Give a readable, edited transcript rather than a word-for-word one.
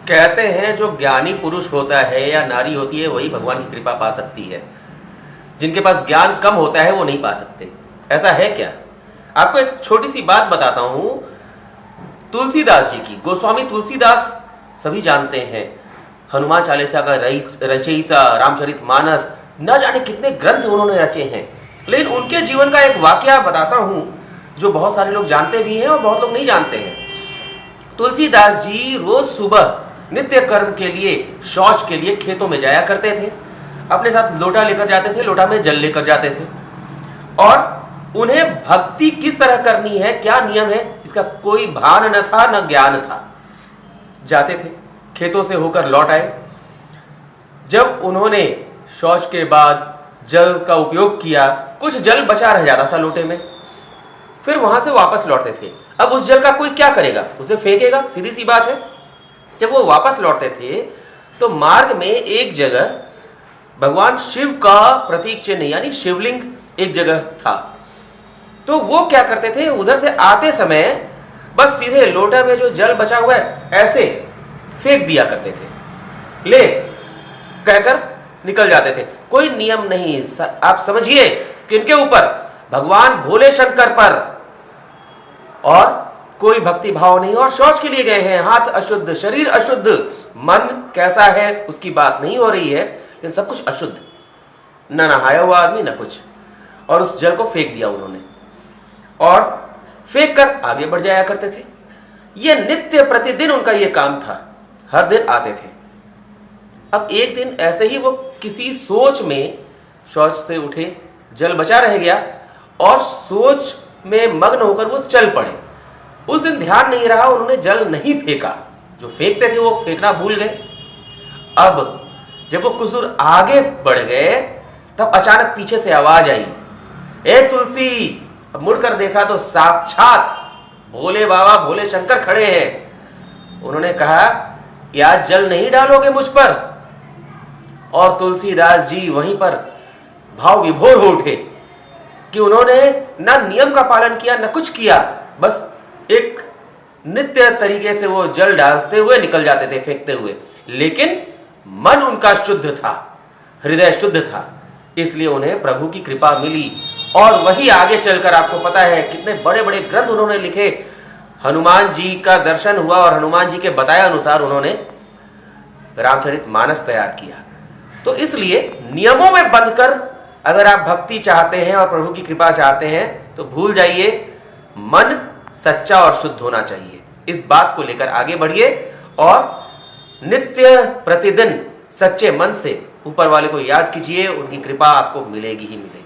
कहते हैं जो ज्ञानी पुरुष होता है या नारी होती है वही भगवान की कृपा पा सकती है। जिनके पास ज्ञान कम होता है वो नहीं पा सकते। ऐसा है क्या? आपको एक छोटी सी बात बताता हूं। तुलसीदास जी की, गोस्वामी तुलसीदास सभी जानते हैं, हनुमान चालीसा का रचयिता, रामचरितमानस, न जाने कितने ग्रंथ उन्होंने रचे हैं। लेकिन उनके जीवन का एक वाकया बताता हूं जो बहुत सारे लोग जानते भी हैं और बहुत लोग नहीं जानते हैं। तुलसीदास जी रोज सुबह नित्य कर्म के लिए, शौच के लिए खेतों में जाया करते थे। अपने साथ लोटा लेकर जाते थे, लोटा में जल लेकर जाते थे और उन्हें भक्ति किस तरह करनी है, क्या नियम है, इसका कोई भान न था, न ज्ञान था। जाते थे, खेतों से होकर लौट आए। जब उन्होंने शौच के बाद जल का उपयोग किया, कुछ जल बचा रह जाता था लोटे में, फिर वहां से वापस लौटते थे। अब उस जल का कोई क्या करेगा? उसे फेंकेगा, सीधी सी बात है। जब वो वापस लौटते थे तो मार्ग में एक जगह भगवान शिव का प्रतीक चिन्ह यानी शिवलिंग एक जगह था। तो वो क्या करते थे, उधर से आते समय बस सीधे लोटा में जो जल बचा हुआ है ऐसे फेंक दिया करते थे, ले कहकर निकल जाते थे। कोई नियम नहीं। आप समझिए किनके ऊपर? भगवान भोले शंकर पर। और कोई भक्ति भाव नहीं, और शौच के लिए गए हैं, हाथ अशुद्ध, शरीर अशुद्ध, मन कैसा है उसकी बात नहीं हो रही है, लेकिन सब कुछ अशुद्ध, न नहाया हुआ आदमी न कुछ। और उस जल को फेंक दिया उन्होंने और फेंक कर आगे बढ़ जाया करते थे। यह नित्य प्रतिदिन उनका यह काम था, हर दिन आते थे। अब एक दिन ऐसे ही वो किसी सोच में, शौच से उठे, जल बचा रह गया और सोच में मग्न होकर वो चल पड़े। उस दिन ध्यान नहीं रहा, उन्होंने जल नहीं फेंका, जो फेंकते थे वो फेंकना भूल गए। अब जब वो कुछ दूर आगे बढ़ गए तब अचानक पीछे से आवाज आई, ए तुलसी। अब मुड़कर देखा तो साक्षात भोले बाबा, भोले शंकर खड़े हैं। उन्होंने कहा कि आज जल नहीं डालोगे मुझ पर? और तुलसीदास जी वहीं पर भाव विभोर हो उठे कि उन्होंने ना नियम का पालन किया, न कुछ किया, बस एक नित्य तरीके से वो जल डालते हुए निकल जाते थे, फेंकते हुए। लेकिन मन उनका शुद्ध था, हृदय शुद्ध था, इसलिए उन्हें प्रभु की कृपा मिली। और वही आगे चलकर आपको पता है कितने बड़े बड़े ग्रंथ उन्होंने लिखे। हनुमान जी का दर्शन हुआ और हनुमान जी के बताए अनुसार उन्होंने रामचरितमानस तैयार किया। तो इसलिए नियमों में बंधकर अगर आप भक्ति चाहते हैं और प्रभु की कृपा चाहते हैं तो भूल जाइए, मन सच्चा और शुद्ध होना चाहिए। इस बात को लेकर आगे बढ़िए और नित्य प्रतिदिन सच्चे मन से ऊपर वाले को याद कीजिए, उनकी कृपा आपको मिलेगी ही मिलेगी।